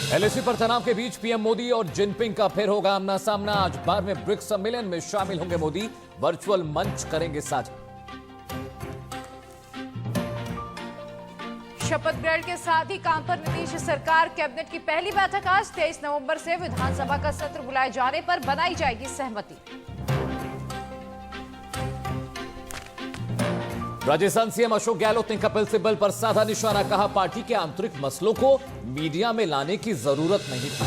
LAC पर तनाव के बीच पीएम मोदी और जिनपिंग का फिर होगा आमना सामना। आज बार में ब्रिक्स सम्मेलन में शामिल होंगे मोदी, वर्चुअल मंच करेंगे साझा। शपथ ग्रहण के साथ ही काम पर नीतीश सरकार कैबिनेट की पहली बैठक आज 23 नवंबर से विधानसभा का सत्र बुलाए जाने पर बनाई जाएगी सहमति। राजस्थान सीएम अशोक गहलोत ने कपिल सिब्बल पर साधा निशाना, कहा पार्टी के आंतरिक मसलों को मीडिया में लाने की जरूरत नहीं थी।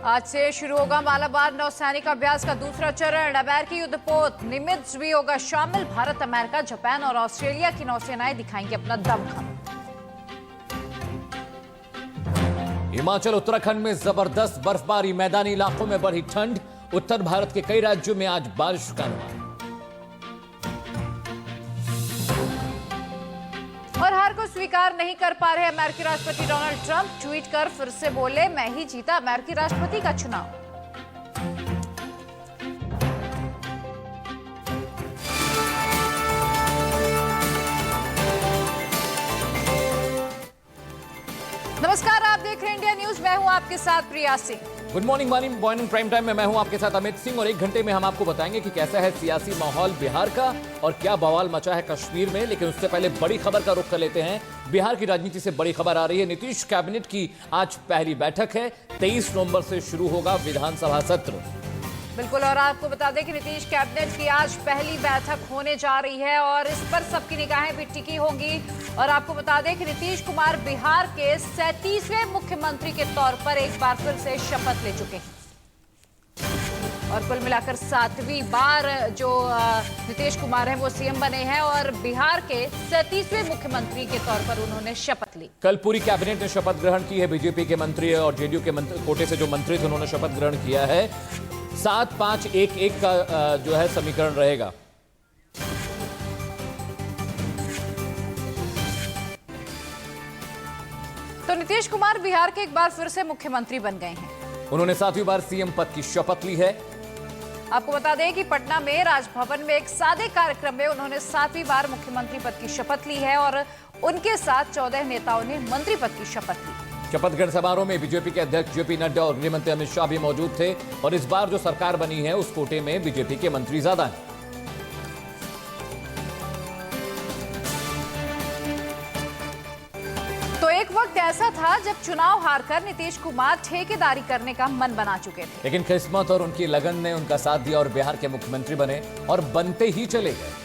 आज से शुरू होगा मालाबार नौसैनिक अभ्यास का दूसरा चरण। अमेरिकी युद्धपोत निमित्ज भी होगा शामिल। भारत, अमेरिका, जापान और ऑस्ट्रेलिया की नौसेनाएं दिखाएंगी अपना दमखम। हिमाचल उत्तराखंड में जबरदस्त बर्फबारी, मैदानी इलाकों में बढ़ी ठंड। उत्तर भारत के कई राज्यों में आज बारिश का अनुमान। और हार को स्वीकार नहीं कर पा रहे अमेरिकी राष्ट्रपति डोनाल्ड ट्रंप, ट्वीट कर फिर से बोले, मैं ही जीता अमेरिकी राष्ट्रपति का चुनाव। नमस्कार, आप देख रहे हैं इंडिया न्यूज। मैं हूं आपके साथ Priya Singh. Good morning morning prime time में मैं हूं आपके साथ अमित सिंह, और एक घंटे में हम आपको बताएंगे कि कैसा है सियासी माहौल बिहार का और क्या बवाल मचा है कश्मीर में। लेकिन उससे पहले बड़ी खबर का रुख कर लेते हैं। बिहार की राजनीति से बड़ी खबर आ रही है। नीतीश कैबिनेट की आज पहली बैठक है। 23 नवंबर से शुरू होगा विधानसभा सत्र। बिल्कुल, और आपको बता दें कि नीतीश कैबिनेट की आज पहली बैठक होने जा रही है और इस पर सबकी निगाहें भी टिकी होंगी। और आपको बता दें कि नीतीश कुमार बिहार के 37वें मुख्यमंत्री के तौर पर एक बार फिर से शपथ ले चुके हैं और कुल मिलाकर 7वीं बार जो नीतीश कुमार हैं वो सीएम बने हैं और बिहार के 37वें मुख्यमंत्री के तौर पर उन्होंने शपथ ली। कल पूरी कैबिनेट ने शपथ ग्रहण की है। बीजेपी के मंत्री और जेडीयू के कोटे से जो मंत्री थे उन्होंने शपथ ग्रहण किया है। 7-5-1-1 का जो है समीकरण रहेगा। तो नीतीश कुमार बिहार के एक बार फिर से मुख्यमंत्री बन गए हैं। उन्होंने 7वीं बार सीएम पद की शपथ ली है। आपको बता दें कि पटना में राजभवन में एक सादे कार्यक्रम में उन्होंने 7वीं बार मुख्यमंत्री पद की शपथ ली है और उनके साथ 14 नेताओं ने मंत्री पद की शपथ ली। शपथ ग्रहण समारोह में बीजेपी के अध्यक्ष जेपी नड्डा और गृह मंत्री अमित शाह भी मौजूद थे। और इस बार जो सरकार बनी है उस कोटे में बीजेपी के मंत्री ज्यादा हैं। तो एक वक्त ऐसा था जब चुनाव हारकर नीतीश कुमार ठेकेदारी करने का मन बना चुके थे, लेकिन किस्मत और उनकी लगन ने उनका साथ दिया और बिहार के मुख्यमंत्री बने और बनते ही चले गए।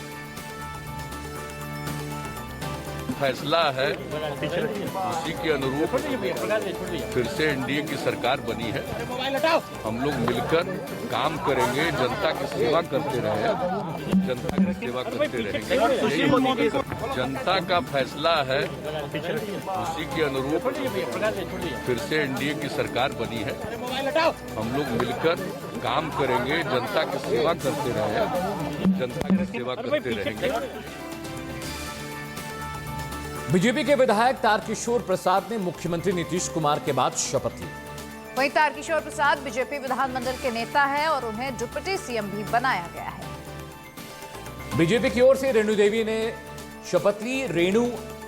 फैसला है उसी के अनुरूप फिर से एनडीए की सरकार बनी है। हम लोग मिलकर काम करेंगे, जनता की सेवा करते रहे, जनता की सेवा करते रहेंगे। जनता का फैसला है उसी के अनुरूप फिर से एनडीए की सरकार बनी है। हम लोग मिलकर काम करेंगे, जनता की सेवा करते रहे, जनता की सेवा करते रहेंगे। बीजेपी के विधायक तारकिशोर प्रसाद ने मुख्यमंत्री नीतीश कुमार के बाद शपथ ली। वहीं तारकिशोर प्रसाद बीजेपी विधानमंडल के नेता हैं और उन्हें डिप्टी सीएम भी बनाया गया है। बीजेपी की ओर से रेणु देवी ने शपथ ली। रेणु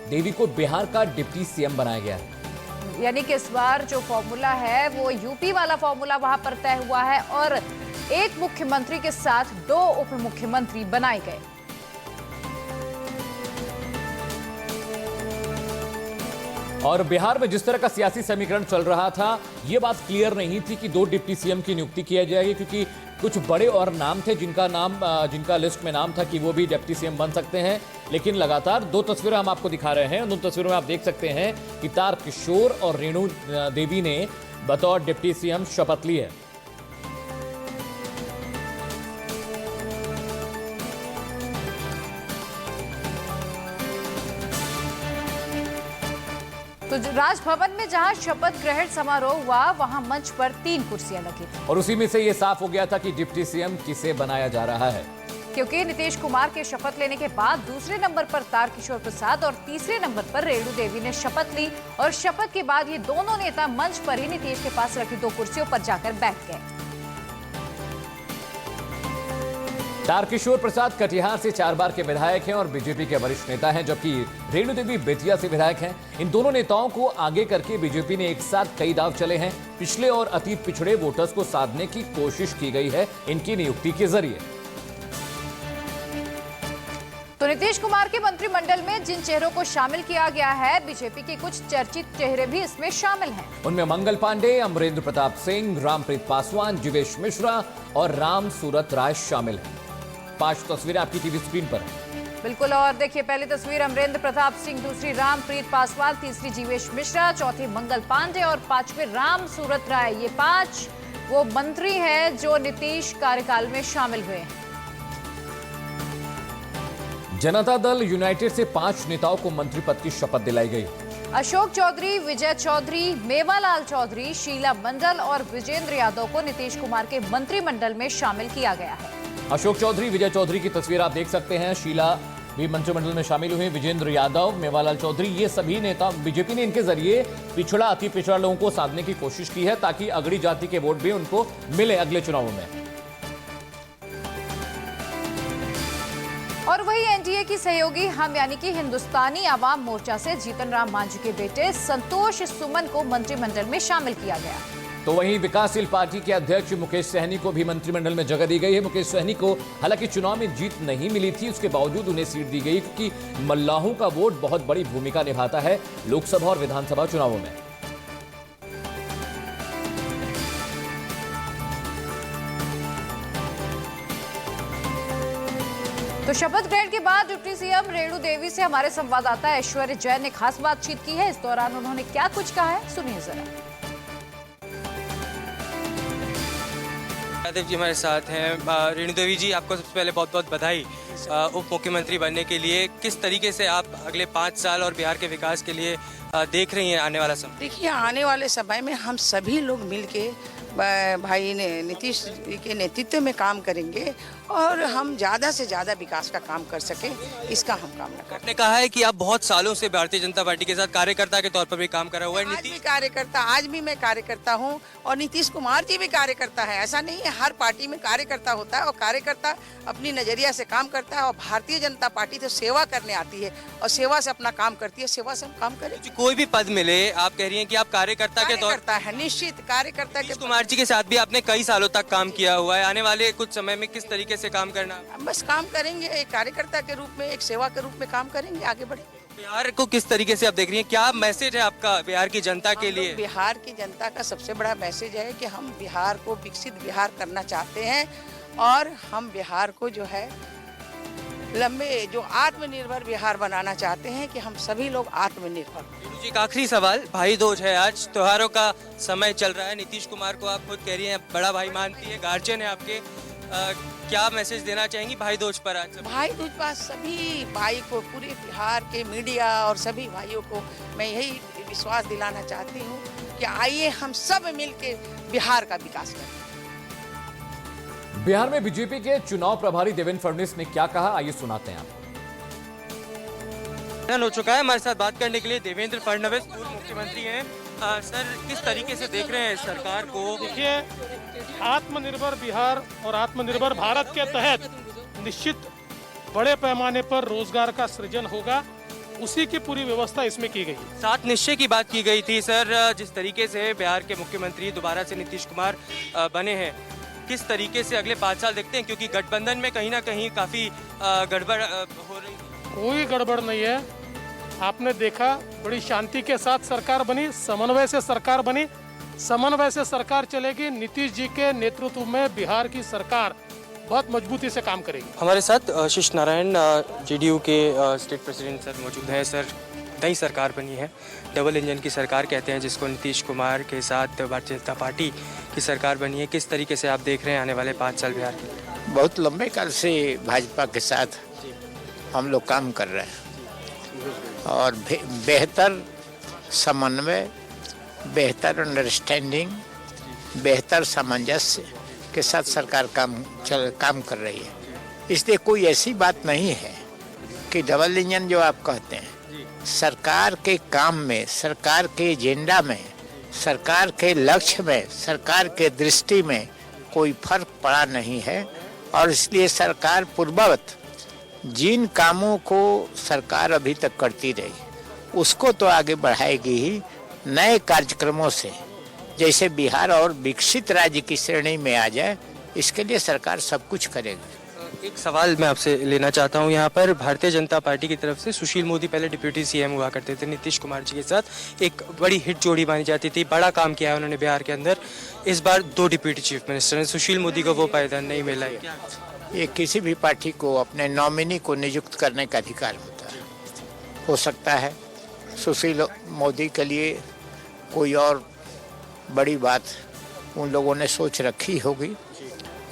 देवी को बिहार का डिप्टी सीएम बनाया गया है। यानी कि इस बार जो फॉर्मूला है वो यूपी वाला फॉर्मूला वहां पर तय हुआ है और एक मुख्यमंत्री के साथ 2 उप मुख्यमंत्री बनाए गए। और बिहार में जिस तरह का सियासी समीकरण चल रहा था, यह बात क्लियर नहीं थी कि 2 डिप्टी सीएम की नियुक्ति किया जाएगी, क्योंकि कुछ बड़े और नाम थे जिनका लिस्ट में नाम था कि वो भी डिप्टी सीएम बन सकते हैं। लेकिन लगातार 2 तस्वीरें हम आपको दिखा रहे हैं। उन 2 तस्वीरों में आप देख सकते हैं कि तारकिशोर और रेणु देवी ने बतौर डिप्टी सीएम शपथ ली है। तो राजभवन में जहां शपथ ग्रहण समारोह हुआ वहां मंच पर 3 कुर्सियां लगी थी और उसी में से यह साफ हो गया था कि डिप्टी सीएम किसे बनाया जा रहा है, क्योंकि नीतीश कुमार के शपथ लेने के बाद दूसरे नंबर पर तारकिशोर प्रसाद और तीसरे नंबर पर रेणु देवी ने शपथ ली। और शपथ के बाद ये दोनों नेता मंच पर ही नीतीश के पास रखी 2 कुर्सियों पर जाकर बैठ गए। तारकिशोर प्रसाद कटिहार से 4 बार के विधायक हैं और बीजेपी के वरिष्ठ नेता हैं, जबकि रेणु देवी बेतिया से विधायक हैं। इन दोनों नेताओं को आगे करके बीजेपी ने एक साथ कई दांव चले हैं। पिछले और अतीत पिछड़े वोटर्स को साधने की कोशिश की गई है इनकी नियुक्ति के जरिए। तो नीतीश कुमार के मंत्रिमंडल में जिन चेहरों को शामिल किया गया है, बीजेपी के कुछ चर्चित चेहरे भी इसमें शामिल हैं। उनमें मंगल पांडे, अमरेंद्र प्रताप सिंह, रामप्रीत पासवान, जीवेश मिश्रा और राम सूरत राय शामिल हैं। 5 तस्वीरें आपकी टीवी स्क्रीन पर हैं। बिल्कुल, और देखिए पहली तस्वीर अमरेंद्र प्रताप सिंह, दूसरी रामप्रीत पासवान, तीसरी जीवेश मिश्रा, चौथी मंगल पांडे और 5वें राम सूरत राय। ये 5 वो मंत्री हैं जो नीतीश कार्यकाल में शामिल हुए हैं। जनता दल यूनाइटेड से 5 नेताओं को मंत्री पद की शपथ दिलाई गई। अशोक चौधरी, विजय चौधरी, मेवालाल चौधरी, शीला मंडल और विजेंद्र यादव को नीतीश कुमार के मंत्रिमंडल में शामिल किया गया है। अशोक चौधरी, विजय चौधरी की तस्वीर आप देख सकते हैं। शीला भी मंत्रिमंडल में शामिल हुए। विजेंद्र यादव, मेवालाल चौधरी, ये सभी नेता बीजेपी ने इनके जरिए पिछड़ा अति पिछड़ा लोगों को साधने की कोशिश की है ताकि अगड़ी जाति के वोट भी उनको मिले अगले चुनावों में। और वही एनडीए की सहयोगी हम यानी कि हिंदुस्तानी आवाम मोर्चा से जीतन राम मांझी के बेटे संतोष सुमन को मंत्रिमंडल में शामिल किया गया। तो वहीं विकासशील पार्टी के अध्यक्ष मुकेश सहनी को भी मंत्रिमंडल में जगह दी गई है। मुकेश सहनी को हालांकि चुनाव में जीत नहीं मिली थी, उसके बावजूद उन्हें सीट दी गई क्योंकि मल्लाहों का वोट बहुत बड़ी भूमिका निभाता है लोकसभा और विधानसभा चुनावों में। तो शपथ ग्रहण के बाद डिप्टी सीएम रेणु देवी से हमारे संवाददाता ऐश्वर्य जैन ने खास बातचीत की है। इस दौरान उन्होंने क्या कुछ कहा है, सुनिए जरा। यादव जी हमारे साथ हैं। रेणु देवी जी, आपको सबसे पहले बहुत बहुत बधाई उप मुख्यमंत्री बनने के लिए। किस तरीके से आप अगले 5 साल और बिहार के विकास के लिए देख रही हैं आने वाला समय? देखिए, आने वाले समय में हम सभी लोग मिलके भाई नीतीश जी के नेतृत्व में काम करेंगे और हम ज़्यादा से ज़्यादा विकास का काम कर सकें, इसका हम कामना करते हैं। आपने कहा है कि आप बहुत सालों से भारतीय जनता पार्टी के साथ कार्यकर्ता के तौर पर भी काम करा हुआ है। आज भी मैं कार्यकर्ता हूं और नीतीश कुमार जी भी कार्यकर्ता है। ऐसा नहीं है, हर पार्टी में कार्यकर्ता होता है और कार्यकर्ता अपनी नजरिया से काम करता है। और भारतीय जनता पार्टी तो सेवा करने आती है और सेवा से अपना काम करती है, सेवा से हम काम करें। कोई भी पद मिले, आप कह रही हैं कि आप कार्यकर्ता के तौर पर है, निश्चित कार्यकर्ता के। कुमार जी के साथ भी आपने कई सालों तक काम किया हुआ है। आने वाले कुछ समय में किस तरीके से काम करना? बस काम करेंगे, एक कार्यकर्ता के रूप में, एक सेवा के रूप में काम करेंगे, आगे बढ़ेंगे। बिहार को किस तरीके से आप देख रही हैं? क्या मैसेज है आपका बिहार की जनता के लिए? बिहार की जनता का सबसे बड़ा मैसेज है कि हम बिहार को विकसित बिहार करना चाहते हैं और हम बिहार को जो है लंबे जो आत्मनिर्भर बिहार बनाना चाहते हैं कि हम सभी लोग आत्मनिर्भर। जी, एक आखिरी सवाल, भाई दूज है, आज त्योहारों का समय चल रहा है। नीतीश कुमार को आप खुद कह रही हैं बड़ा भाई मानती है, गार्जियन है आपके, क्या मैसेज देना चाहेंगी भाई दूज पर? आज भाई दूज पर सभी भाई को, पूरे बिहार के मीडिया और सभी भाइयों को मैं यही विश्वास दिलाना चाहती हूँ कि आइए हम सब मिलकर बिहार का विकास करें। बिहार में बीजेपी के चुनाव प्रभारी देवेंद्र फडणवीस ने क्या कहा, आइए सुनाते हैं आपको। हो चुका है हमारे साथ बात करने के लिए देवेंद्र फडणवीस, पूर्व मुख्यमंत्री हैं। सर, किस तरीके से देख रहे हैं सरकार को? देखिए, आत्मनिर्भर बिहार और आत्मनिर्भर भारत के तहत निश्चित बड़े पैमाने पर रोजगार का सृजन होगा, उसी की पूरी व्यवस्था इसमें की गई। 7 निश्चय की बात की गई थी सर, जिस तरीके से बिहार के मुख्यमंत्री दोबारा से नीतीश कुमार बने हैं, किस तरीके से अगले 5 साल देखते हैं? क्योंकि गठबंधन में कहीं ना कहीं काफी गड़बड़ हो रही है। कोई गड़बड़ नहीं है, आपने देखा बड़ी शांति के साथ सरकार बनी, समन्वय से सरकार बनी, समन्वय से सरकार चलेगी। नीतीश जी के नेतृत्व में बिहार की सरकार बहुत मजबूती से काम करेगी। हमारे साथ शिश नारायण जेडीयू के स्टेट प्रेसिडेंट सर मौजूद हैं। सर, नई सरकार बनी है, डबल इंजन की सरकार कहते हैं जिसको, नीतीश कुमार के साथ भारतीय जनता पार्टी की सरकार बनी है। किस तरीके से आप देख रहे हैं आने वाले 5 साल बिहार के? बहुत लंबे काल से भाजपा के साथ हम लोग काम कर रहे हैं और बेहतर समन्वय, बेहतर अंडरस्टैंडिंग, बेहतर सामंजस्य के साथ सरकार काम कर रही है। इसलिए कोई ऐसी बात नहीं है कि डबल इंजन जो आप कहते हैं, सरकार के काम में, सरकार के एजेंडा में, सरकार के लक्ष्य में, सरकार के दृष्टि में कोई फर्क पड़ा नहीं है और इसलिए सरकार पूर्ववत जिन कामों को सरकार अभी तक करती रही उसको तो आगे बढ़ाएगी ही, नए कार्यक्रमों से जैसे बिहार और विकसित राज्य की श्रेणी में आ जाए, इसके लिए सरकार सब कुछ करेगी। एक सवाल मैं आपसे लेना चाहता हूं, यहाँ पर भारतीय जनता पार्टी की तरफ से सुशील मोदी पहले डिप्यूटी सीएम हुआ करते थे, नीतीश कुमार जी के साथ एक बड़ी हिट जोड़ी मानी जाती थी, बड़ा काम किया है उन्होंने बिहार के अंदर। इस बार 2 डिप्यूटी चीफ मिनिस्टर हैं, सुशील मोदी को वो पायदान नहीं मिला है। ये किसी भी पार्टी को अपने नॉमिनी को नियुक्त करने का अधिकार होता है। हो सकता है सुशील मोदी के लिए कोई और बड़ी बात उन लोगों ने सोच रखी होगी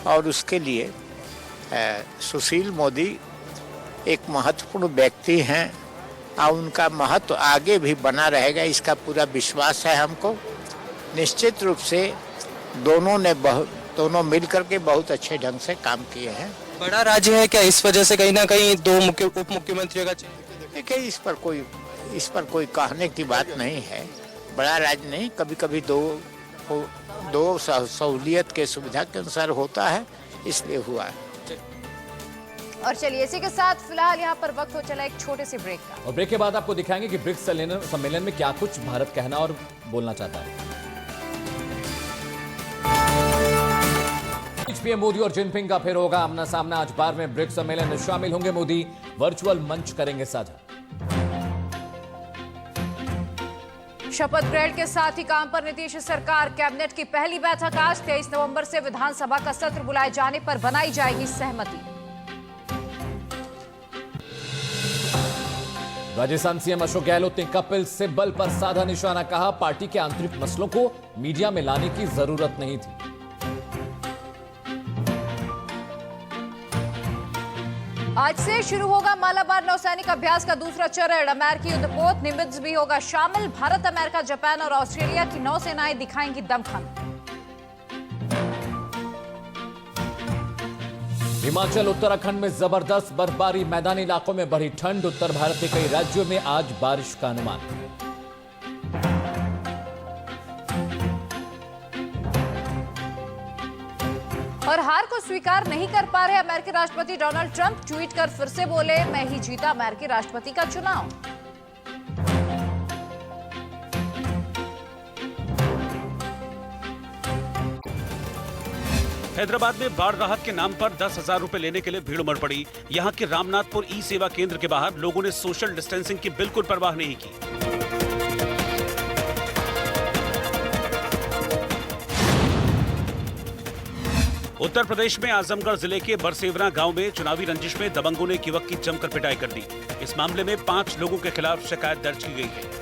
और उसके लिए सुशील मोदी एक महत्वपूर्ण व्यक्ति हैं और उनका महत्व आगे भी बना रहेगा, इसका पूरा विश्वास है हमको। निश्चित रूप से दोनों मिलकर के बहुत अच्छे ढंग से काम किए हैं। बड़ा राज्य है क्या, इस वजह से कहीं ना कहीं 2 उप मुख्यमंत्रियों का? देखिए, इस पर कोई कहने की बात नहीं है। बड़ा राज्य नहीं, कभी कभी दो सहूलियत के सुविधा के अनुसार होता है, इसलिए हुआ है। और चलिए इसी के साथ फिलहाल यहाँ पर वक्त हो चला एक छोटे से ब्रेक का, और ब्रेक के बाद आपको दिखाएंगे कि ब्रिक्स सम्मेलन में क्या कुछ भारत कहना और बोलना चाहता है। पीएम मोदी और जिनपिंग का फिर होगा आमना सामना। आज बार में ब्रिक्स सम्मेलन में शामिल होंगे मोदी, वर्चुअल मंच करेंगे साझा। शपथ परेड के साथ ही काम पर नीतीश सरकार। कैबिनेट की पहली बैठक आज 23 नवंबर से विधानसभा का सत्र बुलाए जाने पर बनाई जाएगी सहमति। राजस्थान सीएम अशोक गहलोत ने कपिल सिब्बल पर साधा निशाना, कहा पार्टी के आंतरिक मसलों को मीडिया में लाने की जरूरत नहीं थी। आज से शुरू होगा मालाबार नौसैनिक अभ्यास का दूसरा चरण। अमेरिकी युद्धपोत निमित्ज भी होगा शामिल। भारत, अमेरिका, जापान और ऑस्ट्रेलिया की नौसेनाएं दिखाएंगी दमखम। हिमाचल, उत्तराखंड में जबरदस्त बर्फबारी, मैदानी इलाकों में बढ़ी ठंड। उत्तर भारत के कई राज्यों में आज बारिश का अनुमान। और हार को स्वीकार नहीं कर पा रहे अमेरिकी राष्ट्रपति डोनाल्ड ट्रंप, ट्वीट कर फिर से बोले, मैं ही जीता अमेरिकी राष्ट्रपति का चुनाव। हैदराबाद में बाढ़ राहत के नाम पर 10,000 रुपए लेने के लिए भीड़ उमड़ पड़ी। यहां के रामनाथपुर ई सेवा केंद्र के बाहर लोगों ने सोशल डिस्टेंसिंग की बिल्कुल परवाह नहीं की। उत्तर प्रदेश में आजमगढ़ जिले के बरसेवरा गांव में चुनावी रंजिश में दबंगों ने एक युवक की जमकर पिटाई कर दी। इस मामले में 5 लोगों के खिलाफ शिकायत दर्ज की गई है।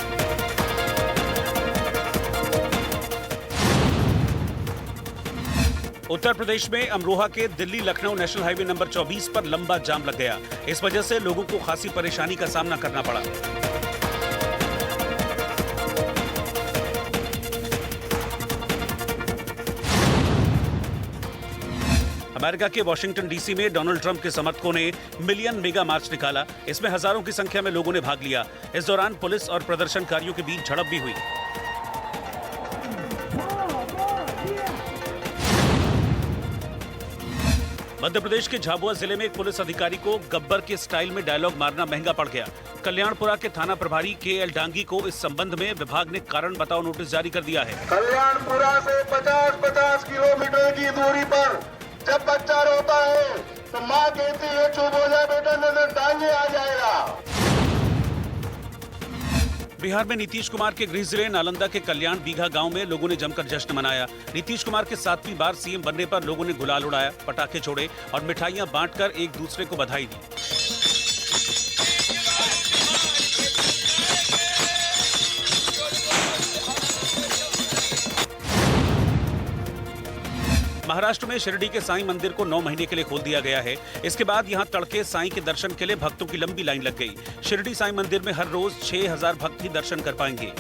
उत्तर प्रदेश में अमरोहा के Delhi Lucknow national highway number 24 पर लंबा जाम लग गया। इस वजह से लोगों को खासी परेशानी का सामना करना पड़ा। अमेरिका के वॉशिंगटन डीसी में डोनाल्ड ट्रंप के समर्थकों ने मिलियन मेगा मार्च निकाला। इसमें हजारों की संख्या में लोगों ने भाग लिया। इस दौरान पुलिस और प्रदर्शनकारियों के बीच झड़प भी हुई। मध्य प्रदेश के झाबुआ जिले में एक पुलिस अधिकारी को गब्बर के स्टाइल में डायलॉग मारना महंगा पड़ गया। कल्याणपुरा के थाना प्रभारी KL डांगी को इस संबंध में विभाग ने कारण बताओ नोटिस जारी कर दिया है। कल्याणपुरा से 50 किलोमीटर की दूरी पर जब बच्चा रोता है तो माँ कहती है चुप हो जा बेटा, नजर डांगे आ जाएगा। बिहार में नीतीश कुमार के गृह जिले नालंदा के कल्याण बीघा गांव में लोगों ने जमकर जश्न मनाया। नीतीश कुमार के 7वीं बार सीएम बनने पर लोगों ने गुलाल उड़ाया, पटाखे छोड़े और मिठाइयां बांटकर एक दूसरे को बधाई दी। महाराष्ट्र में शिरडी के साईं मंदिर को 9 महीने के लिए खोल दिया गया है। इसके बाद यहां तड़के साईं के दर्शन के लिए भक्तों की लंबी लाइन लग गई। शिरडी साईं मंदिर में हर रोज 6000 भक्त ही दर्शन कर पाएंगे।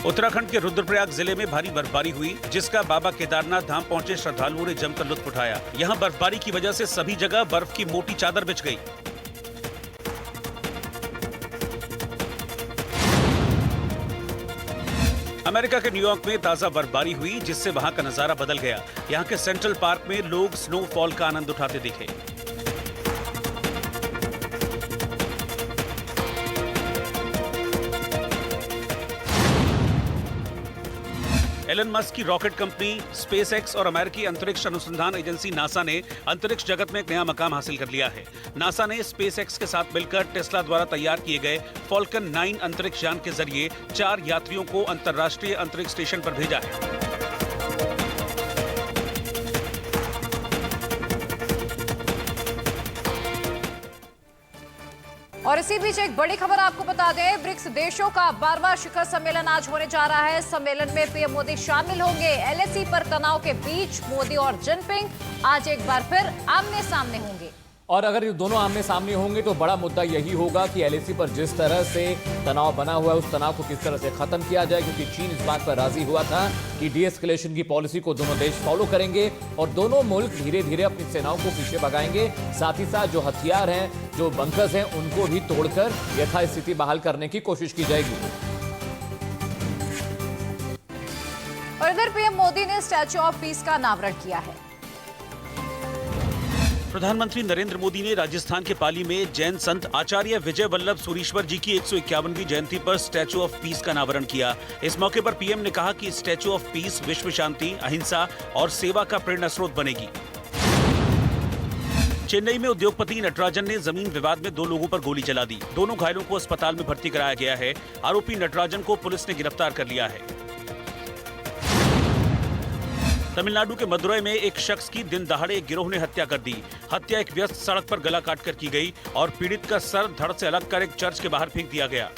उत्तराखंड के रुद्रप्रयाग जिले में भारी बर्फबारी हुई, जिसका बाबा केदारनाथ धाम पहुंचे श्रद्धालुओं ने जमकर लुत्फ उठाया। यहां बर्फबारी की वजह से सभी जगह बर्फ की मोटी चादर बिछ गई। अमेरिका के न्यूयॉर्क में ताजा बर्फबारी हुई, जिससे वहां का नजारा बदल गया। यहां के सेंट्रल पार्क में लोग स्नोफॉल का आनंद उठाते दिखे। एलन मस्क की रॉकेट कंपनी स्पेसएक्स और अमेरिकी अंतरिक्ष अनुसंधान एजेंसी नासा ने अंतरिक्ष जगत में एक नया मकाम हासिल कर लिया है। नासा ने स्पेसएक्स के साथ मिलकर टेस्ला द्वारा तैयार किए गए फॉल्कन 9 अंतरिक्ष यान के जरिए 4 यात्रियों को अंतर्राष्ट्रीय अंतरिक्ष स्टेशन पर भेजा है। और इसी बीच एक बड़ी खबर आपको बता दें, ब्रिक्स देशों का 12वां शिखर सम्मेलन आज होने जा रहा है। सम्मेलन में पीएम मोदी शामिल होंगे। एलएसी पर तनाव के बीच मोदी और जिनपिंग आज एक बार फिर आमने सामने होंगे। और अगर ये दोनों आमने सामने होंगे तो बड़ा मुद्दा यही होगा कि एलएसी पर जिस तरह से तनाव बना हुआ है उस तनाव को किस तरह से खत्म किया जाए, क्योंकि चीन इस बात पर राजी हुआ था कि डीएस्केलेशन की पॉलिसी को दोनों देश फॉलो करेंगे और दोनों मुल्क धीरे धीरे अपनी सेनाओं को पीछे भगाएंगे। साथ ही साथ जो हथियार हैं, जो बंकर्स हैं, उनको भी तोड़कर यथास्थिति बहाल करने की कोशिश की जाएगी। और इधर पीएम मोदी ने स्टैच्यू ऑफ पीस का अनावरण किया है। प्रधानमंत्री नरेंद्र मोदी ने राजस्थान के पाली में जैन संत आचार्य विजय वल्लभ सूरीश्वर जी की 151वीं जयंती पर स्टैच्यू ऑफ पीस का अनावरण किया। इस मौके पर पीएम ने कहा कि स्टैच्यू ऑफ पीस विश्व शांति, अहिंसा और सेवा का प्रेरणा स्रोत बनेगी। चेन्नई में उद्योगपति नटराजन ने जमीन विवाद में 2 लोगों पर गोली चला दी। दोनों घायलों को अस्पताल में भर्ती कराया गया है। आरोपी नटराजन को पुलिस ने गिरफ्तार कर लिया है। तमिलनाडु के मदुरई में एक शख्स की दिन दहाड़े एक गिरोह ने हत्या कर दी। हत्या एक व्यस्त सड़क पर गला काटकर की गई और पीड़ित का सर धड़ से अलग कर एक चर्च के बाहर फेंक दिया गया।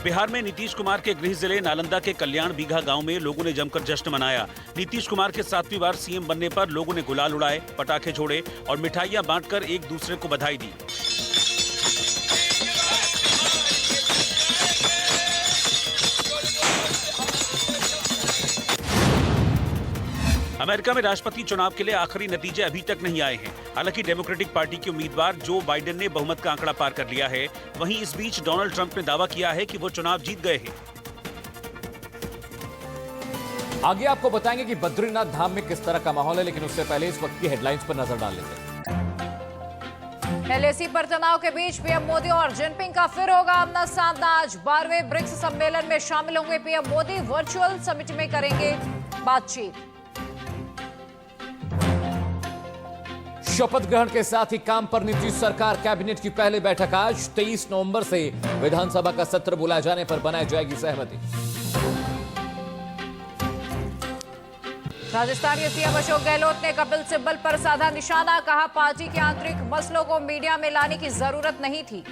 बिहार में नीतीश कुमार के गृह जिले नालंदा के कल्याण बीघा गांव में लोगों ने जमकर जश्न मनाया। नीतीश कुमार के 7वीं बार सीएम बनने पर लोगों ने गुलाल उड़ाए, पटाखे छोड़े और मिठाइयां बांटकर एक दूसरे को बधाई दी। अमेरिका में राष्ट्रपति चुनाव के लिए आखिरी नतीजे अभी तक नहीं आए हैं। हालांकि डेमोक्रेटिक पार्टी के उम्मीदवार जो बाइडेन ने बहुमत का आंकड़ा पार कर लिया है। वहीं इस बीच डोनाल्ड ट्रंप ने दावा किया है कि वो चुनाव जीत गए हैं। आगे आपको बताएंगे कि बद्रीनाथ धाम में किस तरह का माहौल है, लेकिन उससे पहले इस वक्त की हेडलाइंस पर नजर डाल लेते हैं। एलएसी पर तनाव के बीच पीएम मोदी और जिनपिंग का फिर होगा आमना सामना। आज 12वें ब्रिक्स सम्मेलन में शामिल होंगे पीएम मोदी। वर्चुअल समिट में करेंगे बातचीत। शपथ ग्रहण के साथ ही काम पर नीतीश सरकार। कैबिनेट की पहली बैठक आज 23 नवंबर से विधानसभा का सत्र बुलाए जाने पर बनाई जाएगी सहमति। राजस्थान के सीएम अशोक गहलोत ने कपिल सिब्बल पर साधा निशाना। कहा पार्टी के आंतरिक मसलों को मीडिया में लाने की जरूरत नहीं थी।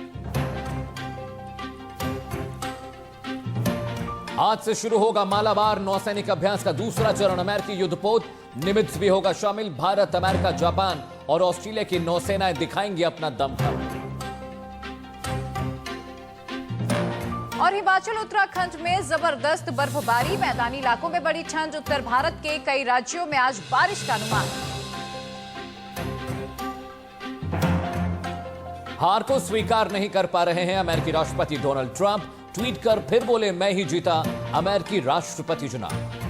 आज से शुरू होगा मालाबार नौसैनिक अभ्यास का दूसरा चरण। अमेरिकी युद्धपोत निमित्स भी होगा शामिल। भारत, अमेरिका, जापान और ऑस्ट्रेलिया की नौसेनाएं दिखाएंगी अपना दमखम। और हिमाचल उत्तराखंड में जबरदस्त बर्फबारी। मैदानी इलाकों में बड़ी ठंड। उत्तर भारत के कई राज्यों में आज बारिश का अनुमान। हार को स्वीकार नहीं कर पा रहे हैं अमेरिकी राष्ट्रपति डोनाल्ड ट्रंप। ट्वीट कर फिर बोले, मैं ही जीता अमेरिकी राष्ट्रपति चुनाव।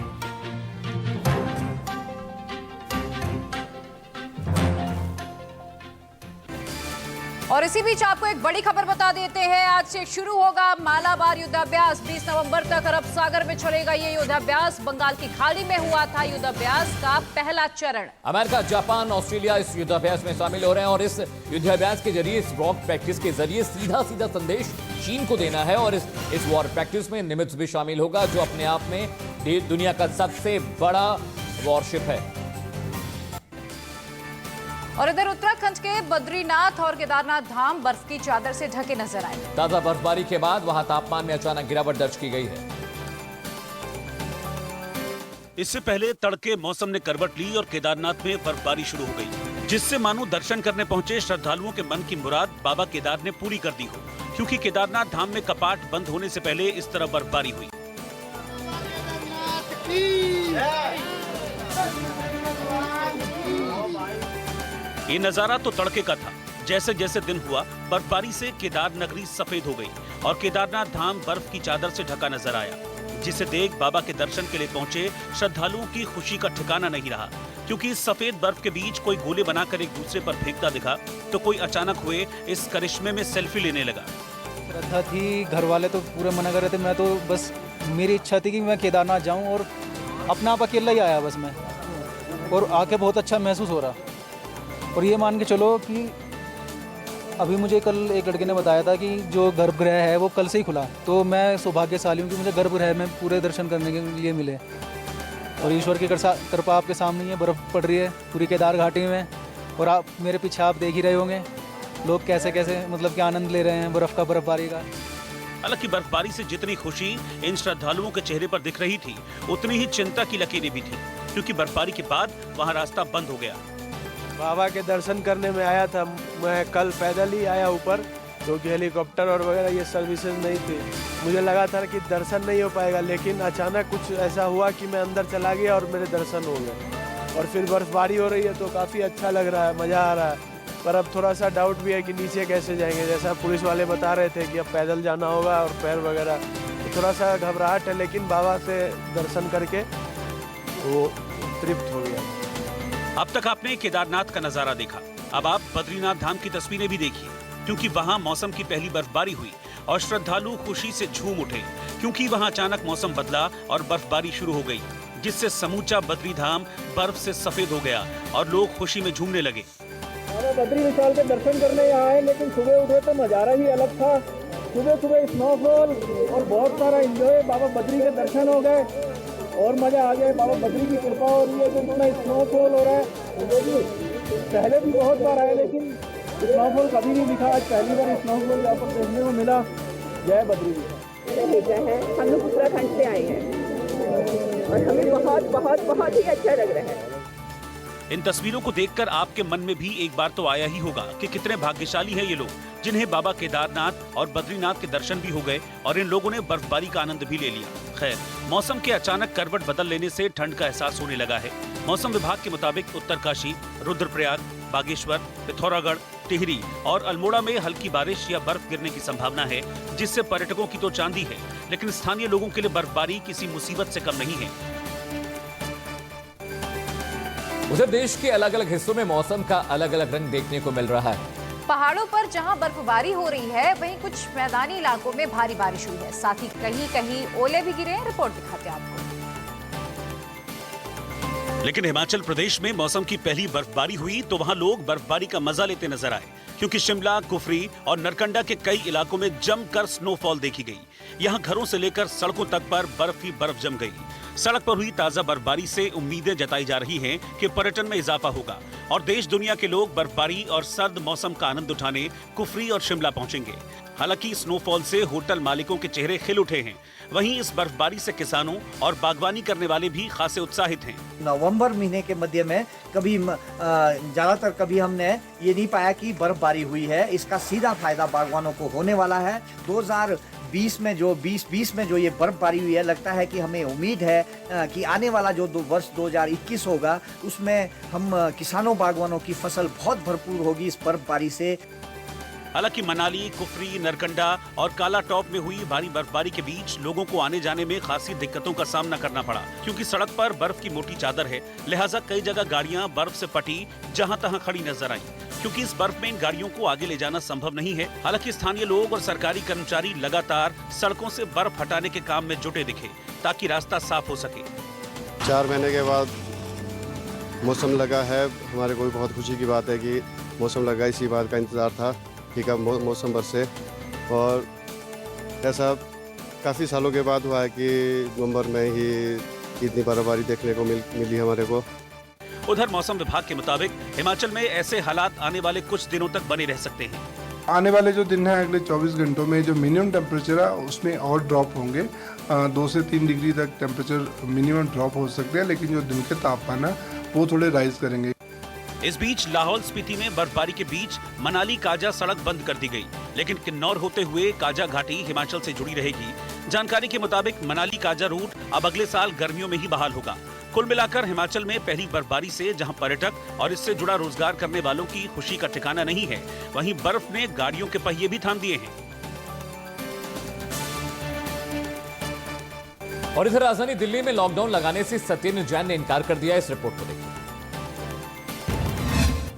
और इसी बीच आपको एक बड़ी खबर बता देते हैं। आज से शुरू होगा मालाबार युद्धाभ्यास। 20 नवंबर तक अरब सागर में चलेगा ये युद्धाभ्यास। बंगाल की खाड़ी में हुआ था युद्धाभ्यास का पहला चरण। अमेरिका, जापान, ऑस्ट्रेलिया इस युद्धाभ्यास में शामिल हो रहे हैं और इस युद्धाभ्यास के जरिए, इस वॉर प्रैक्टिस के जरिए सीधा संदेश चीन को देना है। और इस वॉर प्रैक्टिस में निमित्स भी शामिल होगा, जो अपने आप में दुनिया का सबसे बड़ा वॉरशिप है। और इधर उत्तराखंड के बद्रीनाथ और केदारनाथ धाम बर्फ की चादर से ढके नजर आए। ताजा बर्फबारी के बाद वहां तापमान में अचानक गिरावट दर्ज की गई है। इससे पहले तड़के मौसम ने करवट ली और केदारनाथ में बर्फबारी शुरू हो गई, जिससे मानो दर्शन करने पहुंचे श्रद्धालुओं के मन की मुराद बाबा केदार ने पूरी कर दी हो, क्योंकि केदारनाथ धाम में कपाट बंद होने से पहले इस तरह बर्फबारी हुई। ये नजारा तो तड़के का था। जैसे जैसे दिन हुआ, बर्फबारी से केदार नगरी सफेद हो गई और केदारनाथ धाम बर्फ की चादर से ढका नजर आया, जिसे देख बाबा के दर्शन के लिए पहुंचे श्रद्धालुओं की खुशी का ठिकाना नहीं रहा, क्योंकि इस सफेद बर्फ के बीच कोई गोले बनाकर एक दूसरे पर फेंकता दिखा तो कोई अचानक हुए इस करिश्मे में सेल्फी लेने लगा। श्रद्धा थी, घर वाले तो पूरे मना कर रहे थे, मैं तो बस मेरी इच्छा थी कि मैं केदारनाथ जाऊं और अपना आप अकेला ही आया बस मैं, और आके बहुत अच्छा महसूस हो रहा। और ये मान के चलो कि अभी मुझे कल एक लड़के ने बताया था कि जो गर्भगृह है वो कल से ही खुला, तो मैं सौभाग्यशाली हूँ कि मुझे गर्भगृह में पूरे दर्शन करने के लिए मिले। और ईश्वर की कृपा आपके सामने ही है, बर्फ़ पड़ रही है पूरी केदार घाटी में, और आप मेरे पीछे आप देख ही रहे होंगे लोग कैसे कैसे मतलब कि आनंद ले रहे हैं बर्फ़बारी का। हालांकि बर्फबारी से जितनी खुशी इन श्रद्धालुओं के चेहरे पर दिख रही थी, उतनी ही चिंता की लकीरें भी थी, क्योंकि बर्फबारी के बाद वहां रास्ता बंद हो गया। बाबा के दर्शन करने में आया था मैं, कल पैदल ही आया ऊपर, क्योंकि हेलीकॉप्टर और वगैरह ये सर्विसेज नहीं थी। मुझे लगा था कि दर्शन नहीं हो पाएगा, लेकिन अचानक कुछ ऐसा हुआ कि मैं अंदर चला गया और मेरे दर्शन हो गए। और फिर बर्फबारी हो रही है तो काफ़ी अच्छा लग रहा है, मज़ा आ रहा है। पर अब थोड़ा सा डाउट भी है कि नीचे कैसे जाएंगे, जैसा पुलिस वाले बता रहे थे कि अब पैदल जाना होगा और पैर वगैरह, तो थोड़ा सा घबराहट है, लेकिन बाबा से दर्शन करके वो तृप्त हो गया। अब तक आपने केदारनाथ का नजारा देखा, अब आप बद्रीनाथ धाम की तस्वीरें भी देखिए, क्योंकि वहां मौसम की पहली बर्फबारी हुई और श्रद्धालु खुशी से झूम उठे, क्योंकि वहां अचानक मौसम बदला और बर्फबारी शुरू हो गई, जिससे समूचा बद्री धाम बर्फ से सफेद हो गया और लोग खुशी में झूमने लगे। बद्री विशाल के दर्शन करने यहाँ आए, लेकिन सुबह उठे तो नज़ारा ही अलग था। सुबह सुबह स्नोफॉल और बहुत सारा एंजॉय, बाबा बद्री के दर्शन हो गए और मज़ा आ गया। बाबा बद्री की कृपा हो रही है, जो थोड़ा स्नोफॉल हो रहा है, पहले भी बहुत बार आए लेकिन स्नोफॉल कभी नहीं दिखा, आज पहली बार स्नोफॉल यहाँ पर देखने को मिला। जय बद्री विशाल। हम लोग उत्तराखंड से आए हैं और हमें बहुत बहुत बहुत ही अच्छा लग रहा है। इन तस्वीरों को देखकर आपके मन में भी एक बार तो आया ही होगा कि कितने भाग्यशाली हैं ये लोग, जिन्हें बाबा केदारनाथ और बद्रीनाथ के दर्शन भी हो गए और इन लोगों ने बर्फबारी का आनंद भी ले लिया। खैर, मौसम के अचानक करवट बदल लेने से ठंड का एहसास होने लगा है। मौसम विभाग के मुताबिक उत्तरकाशी, रुद्रप्रयाग, बागेश्वर, पिथौरागढ़, टिहरी और अल्मोड़ा में हल्की बारिश या बर्फ गिरने की संभावना है, जिससे पर्यटकों की तो चांदी है, लेकिन स्थानीय लोगों के लिए बर्फबारी किसी मुसीबत से कम नहीं है। उधर देश के अलग अलग हिस्सों में मौसम का अलग अलग रंग देखने को मिल रहा है। पहाड़ों पर जहां बर्फबारी हो रही है, वहीं कुछ मैदानी इलाकों में भारी बारिश हुई है, साथ ही कहीं कहीं ओले भी गिरे हैं। रिपोर्ट दिखाते हैं आपको। लेकिन हिमाचल प्रदेश में मौसम की पहली बर्फबारी हुई तो वहां लोग बर्फबारी का मजा लेते नजर आए, क्योंकि शिमला, कुफरी और नरकंडा के कई इलाकों में जमकर स्नोफॉल देखी गई। यहां घरों से लेकर सड़कों तक पर बर्फ ही बर्फ जम गई। सड़क पर हुई ताजा बर्फबारी से उम्मीदें जताई जा रही हैं कि पर्यटन में इजाफा होगा और देश दुनिया के लोग बर्फबारी और सर्द मौसम का आनंद उठाने कुफरी और शिमला पहुंचेंगे। हालांकि स्नोफॉल से होटल मालिकों के चेहरे खिल उठे हैं, वहीं इस बर्फबारी से किसानों और बागवानी करने वाले भी खासे उत्साहित हैं। नवंबर महीने के मध्य में कभी ज्यादातर कभी हमने ये नहीं पाया कि बर्फबारी हुई है। इसका सीधा फायदा बागवानों को होने वाला है। 2020 में जो ये बर्फबारी हुई है, लगता है कि हमें उम्मीद है कि आने वाला जो वर्ष 2021 होगा, उसमें हम किसानों बागवानों की फसल बहुत भरपूर होगी इस बर्फबारी से। हालांकि मनाली, कुफरी, नरकंडा और काला टॉप में हुई भारी बर्फबारी के बीच लोगों को आने जाने में खासी दिक्कतों का सामना करना पड़ा, क्योंकि सड़क पर बर्फ की मोटी चादर है, लिहाजा कई जगह गाड़ियां बर्फ से पटी जहां तहां खड़ी नजर आई, क्योंकि इस बर्फ में इन गाड़ियों को आगे ले जाना संभव नहीं है। हालांकि स्थानीय लोग और सरकारी कर्मचारी लगातार सड़कों से बर्फ हटाने के काम में जुटे दिखे, ताकि रास्ता साफ हो सके। 4 महीने के बाद मौसम लगा है, हमारे को बहुत खुशी की बात है कि मौसम लगा। इसी बात का इंतजार था कि कब मौसम बरसे, और ऐसा काफ़ी सालों के बाद हुआ है कि नवंबर में ही इतनी बर्फबारी देखने को मिली हमारे को। उधर मौसम विभाग के मुताबिक हिमाचल में ऐसे हालात आने वाले कुछ दिनों तक बने रह सकते हैं। आने वाले जो दिन है, अगले 24 घंटों में जो मिनिमम टेम्परेचर है उसमें और ड्रॉप होंगे। 2 से 3 डिग्री तक टेम्परेचर मिनिमम ड्रॉप हो सकते हैं, लेकिन जो दिन के तापमान है वो थोड़े राइज करेंगे। इस बीच लाहौल स्पीति में बर्फबारी के बीच मनाली काजा सड़क बंद कर दी गई, लेकिन किन्नौर होते हुए काजा घाटी हिमाचल से जुड़ी रहेगी। जानकारी के मुताबिक मनाली काजा रूट अब अगले साल गर्मियों में ही बहाल होगा। कुल मिलाकर हिमाचल में पहली बर्फबारी से जहां पर्यटक और इससे जुड़ा रोजगार करने वालों की खुशी का ठिकाना नहीं है, वहीं बर्फ ने गाड़ियों के पहिए भी थाम दिए हैं। और इधर राजधानी दिल्ली में लॉकडाउन लगाने से सत्येंद्र जैन ने इनकार कर दिया। इस रिपोर्ट को देखिए।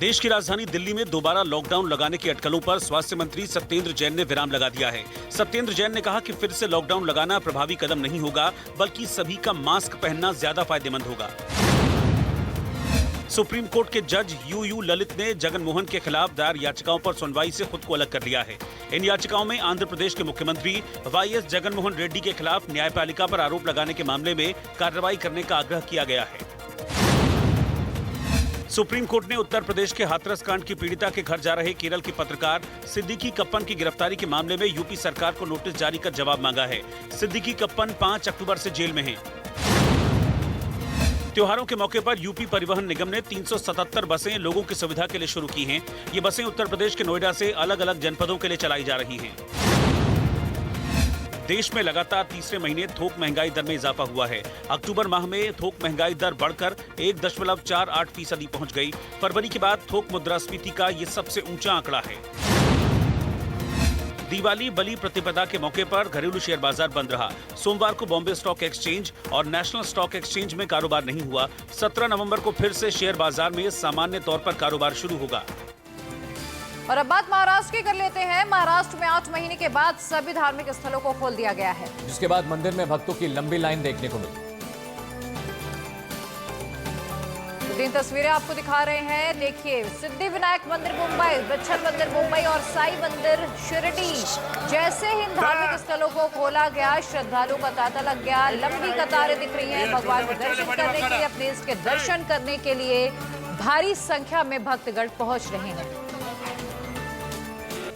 देश की राजधानी दिल्ली में दोबारा लॉकडाउन लगाने की अटकलों पर स्वास्थ्य मंत्री सत्येंद्र जैन ने विराम लगा दिया है। सत्येंद्र जैन ने कहा कि फिर से लॉकडाउन लगाना प्रभावी कदम नहीं होगा, बल्कि सभी का मास्क पहनना ज्यादा फायदेमंद होगा। सुप्रीम कोर्ट के जज यू ललित ने जगन मोहन के खिलाफ दायर याचिकाओं पर सुनवाई से खुद को अलग कर लिया है। इन याचिकाओं में आंध्र प्रदेश के मुख्यमंत्री वाईएस जगन मोहन रेड्डी के खिलाफ न्यायपालिका पर आरोप लगाने के मामले में कार्रवाई करने का आग्रह किया गया है। सुप्रीम कोर्ट ने उत्तर प्रदेश के हाथरस कांड की पीड़िता के घर जा रहे केरल की पत्रकार सिद्दीकी कप्पन की गिरफ्तारी के मामले में यूपी सरकार को नोटिस जारी कर जवाब मांगा है। सिद्दीकी कप्पन 5 अक्टूबर से जेल में हैं। त्योहारों के मौके पर यूपी परिवहन निगम ने 377 बसें लोगों की सुविधा के लिए शुरू की हैं। ये बसें उत्तर प्रदेश के नोएडा से अलग अलग जनपदों के लिए चलाई जा रही हैं। देश में लगातार तीसरे महीने थोक महंगाई दर में इजाफा हुआ है। अक्टूबर माह में थोक महंगाई दर बढ़कर 1.48% पहुंच गई। फरवरी के बाद थोक मुद्रास्फीति का ये सबसे ऊंचा आंकड़ा है। दिवाली बली प्रतिपदा के मौके पर घरेलू शेयर बाजार बंद रहा। सोमवार को बॉम्बे स्टॉक एक्सचेंज और नेशनल स्टॉक एक्सचेंज में कारोबार नहीं हुआ। 17 नवंबर को फिर से शेयर बाजार में सामान्य तौर पर कारोबार शुरू होगा। और अब बात महाराष्ट्र की कर लेते हैं। महाराष्ट्र में 8 महीने के बाद सभी धार्मिक स्थलों को खोल दिया गया है, जिसके बाद मंदिर में भक्तों की लंबी लाइन देखने को मिली। तीन तस्वीरें आपको दिखा रहे हैं। देखिए, सिद्धि विनायक मंदिर मुंबई, वृक्षण मंदिर मुंबई और साई मंदिर शिरडी जैसे ही धार्मिक स्थलों को खोला गया, श्रद्धालुओं का तांता लग गया। लंबी कतारें दिख रही हैं। भगवान के दर्शन करने के लिए, अपने इसके दर्शन करने के लिए भारी संख्या में भक्तगण पहुंच रहे हैं।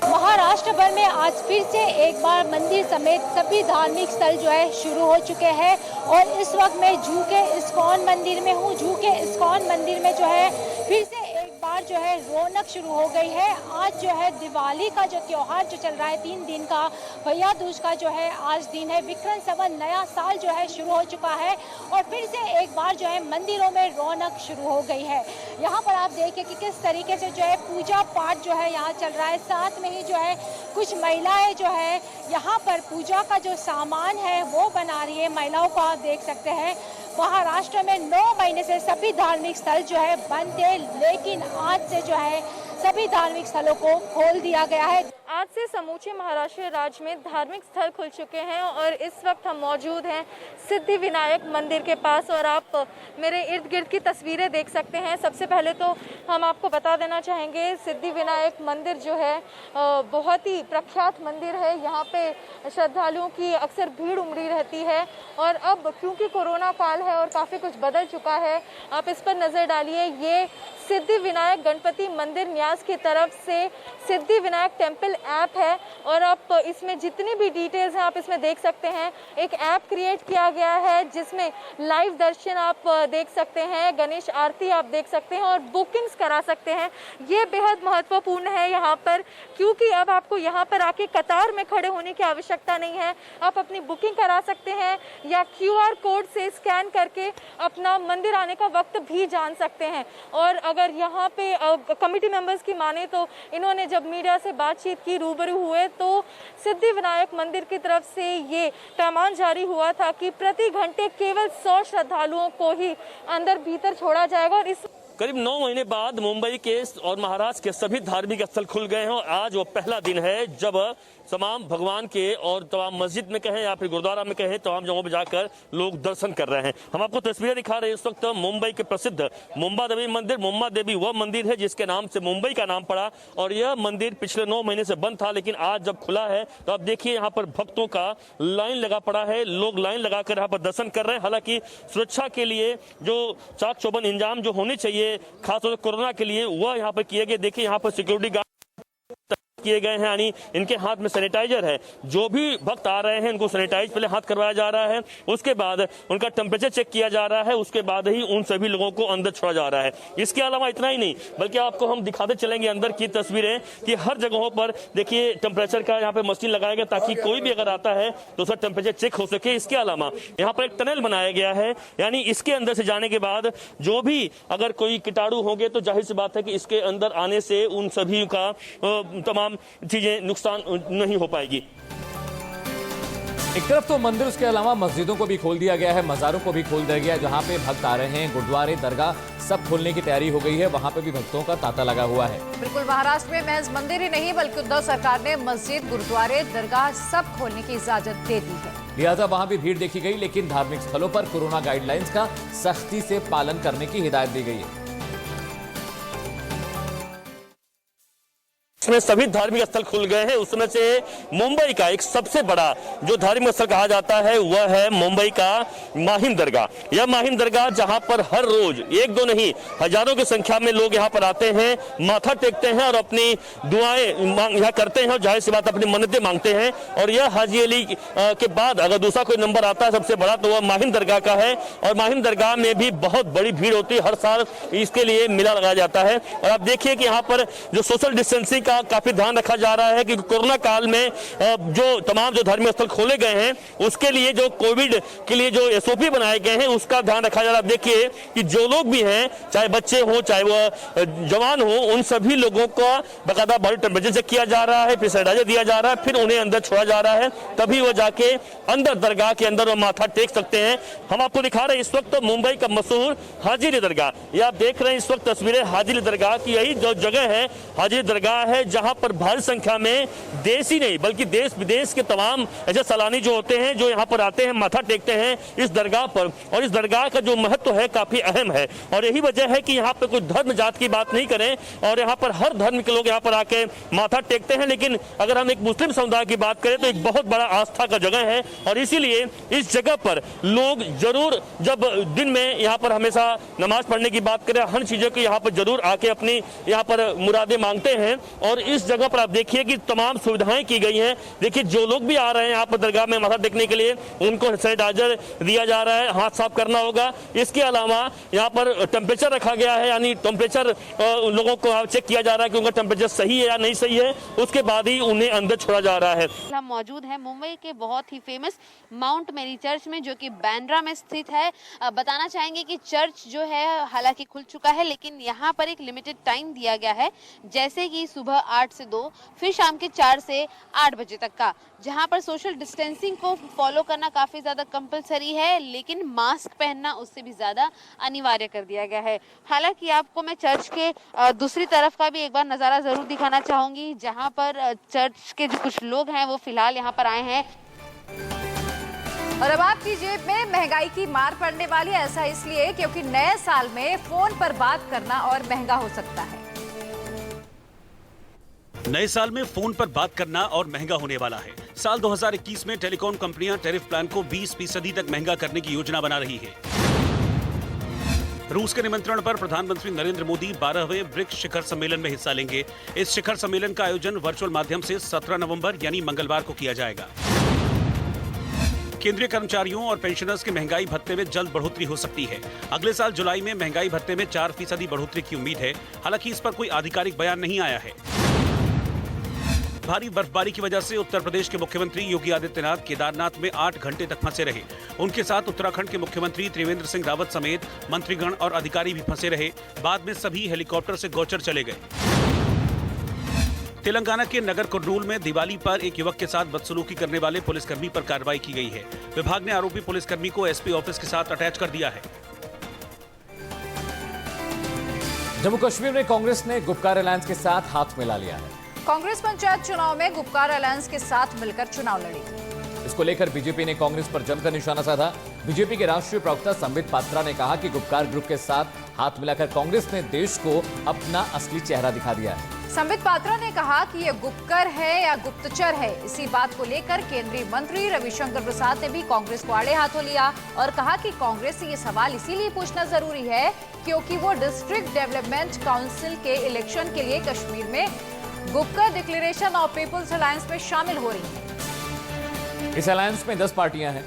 महाराष्ट्र भर में आज फिर से एक बार मंदिर समेत सभी धार्मिक स्थल जो है शुरू हो चुके हैं और इस वक्त मैं जू के इस्कॉन मंदिर में हूँ। जू के इस्कॉन मंदिर में जो है फिर से एक बार जो है रौनक शुरू हो गई है। आज जो है दिवाली का जो त्योहार जो चल रहा है 3 दिन का, भैया दूज का जो है आज दिन है। विक्रम संवत नया साल जो है शुरू हो चुका है और फिर से एक बार जो है मंदिरों में रौनक शुरू हो गई है। यहाँ पर आप देखिए कि किस तरीके से जो है पूजा पाठ जो है यहाँ चल रहा है। साथ में ही जो है कुछ महिलाएं जो है यहाँ पर पूजा का जो सामान है वो बना रही है। महिलाओं को आप देख सकते हैं। महाराष्ट्र में 9 महीने से सभी धार्मिक स्थल जो है बंद थे, लेकिन आज से जो है सभी धार्मिक स्थलों को खोल दिया गया है। आज से समूचे महाराष्ट्र राज्य में धार्मिक स्थल खुल चुके हैं और इस वक्त हम मौजूद हैं सिद्धि विनायक मंदिर के पास और आप मेरे इर्द गिर्द की तस्वीरें देख सकते हैं। सबसे पहले तो हम आपको बता देना चाहेंगे, सिद्धि विनायक मंदिर जो है बहुत ही प्रख्यात मंदिर है। यहाँ पे श्रद्धालुओं की अक्सर भीड़ उमड़ी रहती है और अब क्योंकि कोरोना काल है और काफ़ी कुछ बदल चुका है, आप इस पर नज़र डालिए। ये सिद्धि विनायक गणपति मंदिर न्यास की तरफ से सिद्धि विनायक टेम्पल ऐप है और आप इसमें जितनी भी डिटेल्स हैं आप इसमें देख सकते हैं। एक ऐप क्रिएट किया गया है जिसमें लाइव दर्शन आप देख सकते हैं, गणेश आरती आप देख सकते हैं और बुकिंग्स करा सकते हैं। ये बेहद महत्वपूर्ण है यहाँ पर, क्योंकि अब आपको यहाँ पर आके कतार में खड़े होने की आवश्यकता नहीं है। आप अपनी बुकिंग करा सकते हैं या QR कोड से स्कैन करके अपना मंदिर आने का वक्त भी जान सकते हैं। और अगर यहाँ पे कमेटी मेंबर्स की माने तो इन्होंने जब मीडिया से बातचीत की, रूबरू हुए, तो सिद्धि विनायक मंदिर की तरफ से ये फरमान जारी हुआ था कि प्रति घंटे केवल 100 श्रद्धालुओं को ही अंदर भीतर छोड़ा जाएगा। और इस करीब 9 महीने बाद मुंबई के और महाराष्ट्र के सभी धार्मिक स्थल खुल गए हैं और आज वो पहला दिन है जब तमाम भगवान के और तमाम मस्जिद में कहें या फिर गुरुद्वारा में कहें, तमाम जगहों पर जाकर लोग दर्शन कर रहे हैं। हम आपको तस्वीरें दिखा रहे हैं इस वक्त मुंबई के प्रसिद्ध मुंबा देवी मंदिर। मुंबा देवी वह मंदिर है जिसके नाम से मुंबई का नाम पड़ा और यह मंदिर पिछले 9 महीने से बंद था, लेकिन आज जब खुला है तो आप देखिए यहाँ पर भक्तों का लाइन लगा पड़ा है। लोग लाइन लगाकर यहाँ पर दर्शन कर रहे हैं। हालांकि सुरक्षा के लिए जो चाक चौबंद इंतजाम जो होने चाहिए खासतौर पर कोरोना के लिए, वह यहाँ पर किए गए। देखिए यहाँ पर सिक्योरिटी गार्ड किए गए हैं, यानी इनके हाथ में सैनिटाइजर है। जो भी भक्त आ रहे हैं इनको सैनिटाइज पहले हाथ करवाया जा रहा है, उसके बाद उनका टेम्परेचर चेक किया जा रहा है, उसके बाद ही उन सभी लोगों को अंदर छोड़ा जा रहा है। इसके अलावा इतना ही नहीं, बल्कि आपको हम दिखाते चलेंगे अंदर की तस्वीरें कि हर जगहों पर देखिए टेम्परेचर का यहाँ पे मशीन लगाया गया ताकि कोई भी अगर आता है तो उसका टेम्परेचर चेक हो सके। इसके अलावा यहाँ पर एक टनल बनाया गया है, यानी इसके अंदर से जाने के बाद जो भी अगर कोई कीटाणु होंगे तो जाहिर सी बात है कि इसके अंदर आने से उन सभी का तमाम चीजें नुकसान नहीं हो पाएगी। एक तरफ तो मंदिर, उसके अलावा मस्जिदों को भी खोल दिया गया है, मज़ारों को भी खोल दिया गया है। जहां पे भक्त आ रहे हैं, गुरुद्वारे, दरगाह सब खोलने की तैयारी हो गई है। वहां पे भी भक्तों का तांता लगा हुआ है। बिल्कुल, महाराष्ट्र में महज मंदिर ही नहीं बल्कि उद्धव सरकार ने मस्जिद, गुरुद्वारे, दरगाह सब खोलने की इजाजत दे दी है। लिहाजा वहां भी भीड़ देखी गई, लेकिन धार्मिक स्थलों पर कोरोना गाइडलाइंस का सख्ती से पालन करने की हिदायत दी गई है। इसमें सभी धार्मिक स्थल खुल गए हैं। उसमें से मुंबई का एक सबसे बड़ा जो धार्मिक स्थल कहा जाता है वह है मुंबई का माहिम दरगाह। यह माहिम दरगाह जहां पर हर रोज एक दो नहीं हजारों की संख्या में लोग यहां पर आते हैं, माथा टेकते हैं और अपनी दुआएं यहाँ करते हैं और जाहिर सी बात अपनी मन्नतें मांगते हैं। और यह हाजी अली के बाद अगर दूसरा कोई नंबर आता है सबसे बड़ा तो वह माहिम दरगाह का है। और माहिम दरगाह में भी बहुत बड़ी भीड़ होती है, हर साल इसके लिए मेला लगाया जाता है। और आप देखिए कि यहाँ पर जो सोशल डिस्टेंसिंग का काफी ध्यान रखा जा रहा है कि कोरोना काल में जो तमाम जो धार्मिक स्थल खोले गए हैं उसके लिए जो कोविड के लिए जो एसओपी बनाए गए हैं उसका ध्यान रखा जा रहा है। देखिए कि जो लोग भी हैं, चाहे बच्चे हो चाहे वो जवान हो, उन सभी लोगों का बाकायदा बॉडी टेम्परेचर चेक किया जा रहा है, फिर सैनिटाइजर दिया जा रहा है, फिर उन्हें अंदर छोड़ा जा रहा है, तभी वो जाके अंदर दरगाह के अंदर वो माथा टेक सकते हैं। हम आपको दिखा रहे हैं इस वक्त तो मुंबई का मशहूर हाजी अली दरगाह, ये आप देख रहे हैं इस वक्त तस्वीरें हाजी अली दरगाह की। यही जो जगह है हाजी अली दरगाह है जहां पर भारी संख्या में देश ही नहीं बल्कि देश विदेश के तमाम ऐसे सैलानी जो होते हैं जो यहाँ पर आते हैं, माथा टेकते हैं इस दरगाह पर। और इस दरगाह का जो महत्व है काफी अहम है और यही वजह है कि यहाँ पे कोई धर्म जात की बात नहीं करें और यहाँ पर हर धर्म के लोग यहाँ पर आके माथा टेकते हैं। लेकिन अगर हम एक मुस्लिम समुदाय की बात करें तो एक बहुत बड़ा आस्था का जगह है और इसीलिए इस जगह पर लोग जरूर जब दिन में यहाँ पर हमेशा नमाज पढ़ने की बात करें, हर चीजों को यहाँ पर जरूर आके अपनी यहाँ पर मुरादें मांगते हैं। और इस जगह पर आप देखिए कि तमाम सुविधाएं की गई हैं। देखिए जो लोग भी आ रहे हैं यहाँ पर दरगाह में माथा टेकने के लिए उनको सैनिटाइजर दिया जा रहा है, हाथ साफ करना होगा। इसके अलावा यहाँ पर टेम्परेचर रखा गया है, यानी टेम्परेचर लोगों को चेक किया जा रहा है कि उनका टेम्परेचर सही है या नहीं सही है, उसके बाद ही उन्हें अंदर छोड़ा जा रहा है। हम मौजूद हैं मुंबई के बहुत ही फेमस माउंट मेरी चर्च में जो कि बांद्रा में स्थित है। बताना चाहेंगे कि चर्च जो है हालांकि खुल चुका है लेकिन यहाँ पर एक लिमिटेड टाइम दिया गया है, जैसे कि सुबह 8 से 2, फिर शाम के 4 से 8 बजे तक का, जहां पर सोशल डिस्टेंसिंग को फॉलो करना काफ़ी ज़्यादा कंपलसरी है लेकिन मास्क पहनना उससे भी ज़्यादा अनिवार्य कर दिया गया है। हालांकि आपको मैं चर्च के दूसरी तरफ का भी एक बार नज़ारा ज़रूर दिखाना चाहूँगी जहां पर चर्च के जो कुछ लोग हैं वो फिलहाल यहाँ पर आए हैं। और अब आपकी जेब में महंगाई की मार पड़ने वाली है, ऐसा इसलिए क्योंकि नए साल में फोन पर बात करना और महंगा हो सकता है। नए साल में फोन पर बात करना और महंगा होने वाला है। साल 2021 में टेलीकॉम कंपनियां टैरिफ प्लान को 20% तक महंगा करने की योजना बना रही है। रूस के निमंत्रण पर प्रधानमंत्री नरेंद्र मोदी 12वें ब्रिक्स शिखर सम्मेलन में हिस्सा लेंगे। इस शिखर सम्मेलन का आयोजन वर्चुअल माध्यम से 17 नवंबर यानी मंगलवार को किया जाएगा। केंद्रीय कर्मचारियों और पेंशनर्स के महंगाई भत्ते में जल्द बढ़ोतरी हो सकती है। अगले साल जुलाई में महंगाई भत्ते में 4% बढ़ोतरी की उम्मीद है। हालांकि इस पर कोई आधिकारिक बयान नहीं आया है। भारी बर्फबारी की वजह से उत्तर प्रदेश के मुख्यमंत्री योगी आदित्यनाथ केदारनाथ में 8 घंटे तक फंसे रहे। उनके साथ उत्तराखंड के मुख्यमंत्री त्रिवेंद्र सिंह रावत समेत मंत्रीगण और अधिकारी भी फंसे रहे। बाद में सभी हेलीकॉप्टर से गौचर चले गए। तेलंगाना के नगर कुर्नूल में दिवाली पर एक युवक के साथ बदसलूकी करने वाले पुलिसकर्मी पर कार्रवाई की गई है। विभाग ने आरोपी पुलिसकर्मी को एसपी ऑफिस के साथ अटैच कर दिया है। जम्मू कश्मीर में कांग्रेस ने गुपकार अलायंस के साथ हाथ मिला लिया है। कांग्रेस पंचायत चुनाव में गुपकार अलायंस के साथ मिलकर चुनाव लड़ेगी। इसको लेकर बीजेपी ने कांग्रेस पर जमकर निशाना साधा। बीजेपी के राष्ट्रीय प्रवक्ता संबित पात्रा ने कहा कि गुपकार ग्रुप के साथ हाथ मिलाकर कांग्रेस ने देश को अपना असली चेहरा दिखा दिया है। संबित पात्रा ने कहा कि ये गुपकर है या गुप्तचर है, इसी बात को लेकर केंद्रीय मंत्री रविशंकर प्रसाद ने भी कांग्रेस को आड़े हाथों लिया और कहा कि कांग्रेस से ये सवाल इसीलिए पूछना जरूरी है क्योंकि वो डिस्ट्रिक्ट डेवलपमेंट काउंसिल के इलेक्शन के लिए कश्मीर में गुपकर डिक्लेरेशन और पीपुल्स अलायंस में शामिल हो रही है। इस अलायंस में 10 पार्टियां हैं,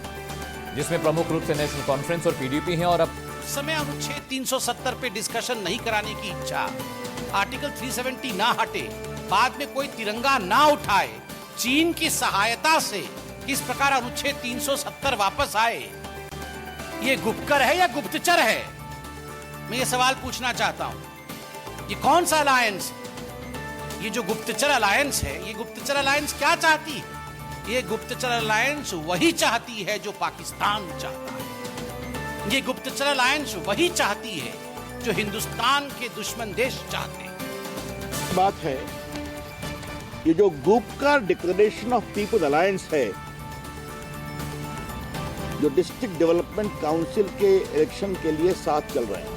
जिसमें प्रमुख रूप से नेशनल कॉन्फ्रेंस और पीडीपी हैं। और अब समय अनुच्छेद 370 पे डिस्कशन नहीं कराने की इच्छा, आर्टिकल 370 ना हटे, बाद में कोई तिरंगा ना उठाए, चीन की सहायता से किस प्रकार अनुच्छेद 370 वापस आए, ये गुपकर है या गुप्तचर है? मैं ये सवाल पूछना चाहता हूं। ये कौन सा अलायंस? ये जो गुप्तचर अलायंस है, ये गुप्तचर अलायंस क्या चाहती है? ये गुप्तचर अलायंस वही चाहती है जो पाकिस्तान चाहता है। ये गुप्तचर अलायंस वही चाहती है जो हिंदुस्तान के दुश्मन देश चाहते हैं। बात है, ये जो Gupkar declaration of people's alliance है, जो डिस्ट्रिक्ट डेवलपमेंट काउंसिल के इलेक्शन के लिए साथ चल रहे हैं,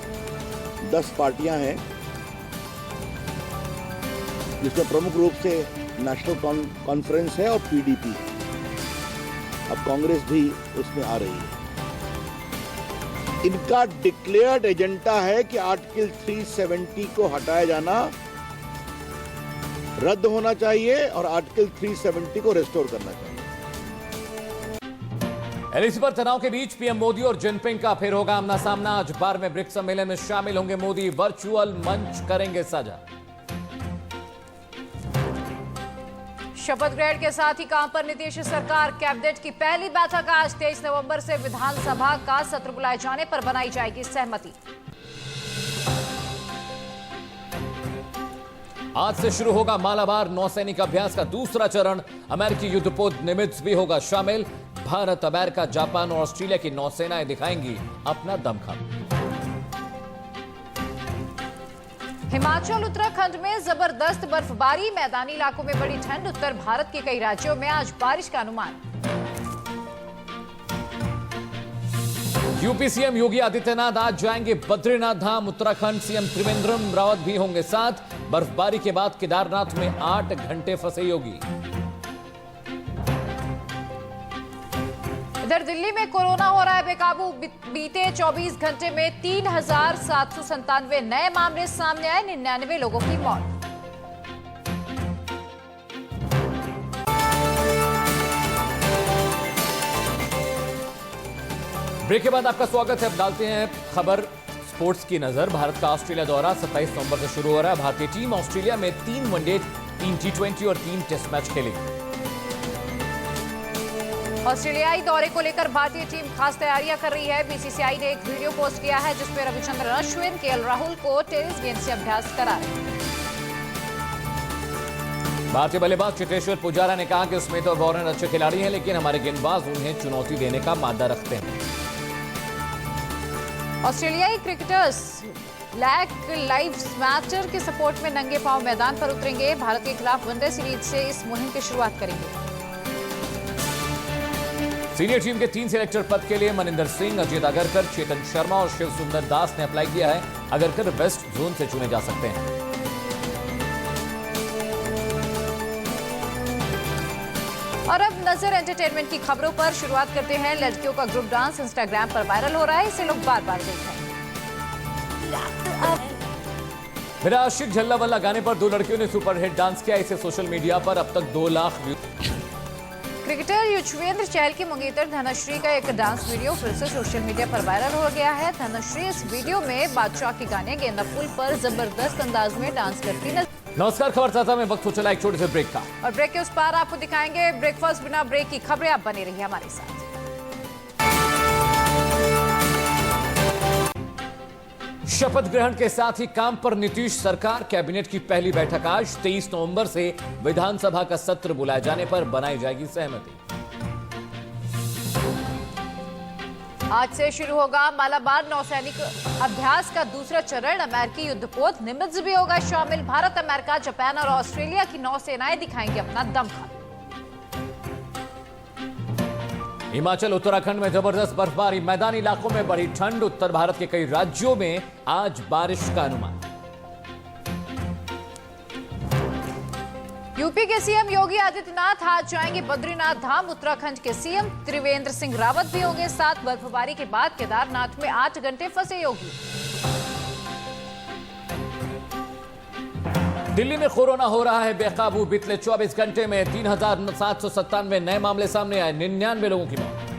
10 पार्टियां हैं, जिसमें प्रमुख रूप से नेशनल कॉन्फ्रेंस है और पीडीपी है। अब कांग्रेस भी उसमें आ रही है। इनका डिक्लेयर्ड एजेंडा है कि आर्टिकल 370 को हटाया जाना, रद्द होना चाहिए और आर्टिकल 370 को रेस्टोर करना चाहिए। एलएसी पर तनाव के बीच पीएम मोदी और जिनपिंग का फिर होगा आमना सामना। आज बार में ब्रिक्स सम्मेलन में शामिल होंगे मोदी, वर्चुअल मंच करेंगे साझा। शपथ ग्रहण के साथ ही काम पर नीतीश सरकार। कैबिनेट की पहली बैठक आज 23 नवंबर से विधानसभा का सत्र बुलाए जाने पर बनाई जाएगी सहमति। आज से शुरू होगा मालाबार नौसैनिक अभ्यास का दूसरा चरण। अमेरिकी युद्धपोत निमित्ज भी होगा शामिल। भारत, अमेरिका, जापान और ऑस्ट्रेलिया की नौसेनाएं दिखाएंगी अपना दमखम। हिमाचल उत्तराखंड में जबरदस्त बर्फबारी, मैदानी इलाकों में बड़ी ठंड। उत्तर भारत के कई राज्यों में आज बारिश का अनुमान। यूपी सीएम योगी आदित्यनाथ आज जाएंगे बद्रीनाथ धाम। उत्तराखंड सीएम त्रिवेंद्र रावत भी होंगे साथ। बर्फबारी के बाद केदारनाथ में 8 घंटे फंसे योगी। इधर दिल्ली में कोरोना हो रहा है बेकाबू। बीते 24 घंटे में 3,797 नए मामले सामने आए, 99 लोगों की मौत। ब्रेक के बाद आपका स्वागत है। अब डालते हैं खबर स्पोर्ट्स की नजर। भारत का ऑस्ट्रेलिया दौरा 27 नवंबर से शुरू हो रहा है। भारतीय टीम ऑस्ट्रेलिया में 3 वनडे, 3 T20 और 3 टेस्ट मैच खेलेगी। ऑस्ट्रेलियाई दौरे को लेकर भारतीय टीम खास तैयारियां कर रही है। बीसीसीआई ने एक वीडियो पोस्ट किया है जिसमें रविचंद्रन अश्विन, केएल राहुल को टेनिस गेंद से अभ्यास करा रहे हैं। भारतीय बल्लेबाज चेतेश्वर पुजारा ने कहा कि स्मिथ और वॉर्नर अच्छे खिलाड़ी हैं, लेकिन हमारे गेंदबाज उन्हें चुनौती देने का मादा रखते हैं। ऑस्ट्रेलियाई क्रिकेटर्स ब्लैक लाइव्स मैटर के सपोर्ट में नंगे पांव मैदान पर उतरेंगे। भारत के खिलाफ वनडे सीरीज से इस मुहिम की शुरुआत करेंगे। सीनियर टीम के 3 सिलेक्टर पद के लिए मनिंदर सिंह, अजीत अगरकर, चेतन शर्मा और शिव सुंदर दास ने अप्लाई किया है। अगरकर वेस्ट जोन से चुने जा सकते हैं। और अब नजर एंटरटेनमेंट की खबरों पर। शुरुआत करते हैं। लड़कियों का ग्रुप डांस इंस्टाग्राम पर वायरल हो रहा है, इसे लोग बार बार देख रहे हैं। मेरा आशिक झल्ला वल्ला गाने पर 2 लड़कियों ने सुपरहिट डांस किया। इसे सोशल मीडिया पर अब तक 2 लाख व्यू। क्रिकेटर युजवेंद्र चहल की मंगेतर धनश्री का एक डांस वीडियो फिर से सोशल मीडिया पर वायरल हो गया है। धनश्री इस वीडियो में बादशाह के गाने गेंदा फूल पर जबरदस्त अंदाज में डांस करती नजर। नमस्कार, खबर ताजा में वक्त हो चला एक छोटे से ब्रेक का। और ब्रेक के उस पार आपको दिखाएंगे ब्रेकफास्ट बिना ब्रेक की खबरें। आप बने रहिए हमारे साथ। शपथ ग्रहण के साथ ही काम पर नीतीश सरकार। कैबिनेट की पहली बैठक आज 23 नवंबर से विधानसभा का सत्र बुलाए जाने पर बनाई जाएगी सहमति। आज से शुरू होगा मालाबार नौसैनिक अभ्यास का दूसरा चरण। अमेरिकी युद्धपोत निमित्ज भी होगा शामिल। भारत, अमेरिका, जापान और ऑस्ट्रेलिया की नौसेनाएं दिखाएंगे अपना दमखम। हिमाचल, उत्तराखंड में जबरदस्त बर्फबारी, मैदानी इलाकों में बड़ी ठंड। उत्तर भारत के कई राज्यों में आज बारिश का अनुमान। यूपी के सीएम योगी आदित्यनाथ आज जाएंगे बद्रीनाथ धाम। उत्तराखंड के सीएम त्रिवेंद्र सिंह रावत भी होंगे साथ। बर्फबारी के बाद केदारनाथ में 8 घंटे फंसे योगी। दिल्ली में कोरोना हो रहा है बेकाबू। पिछले 24 घंटे में 3,797 नए मामले सामने आए, 99 लोगों की मौत।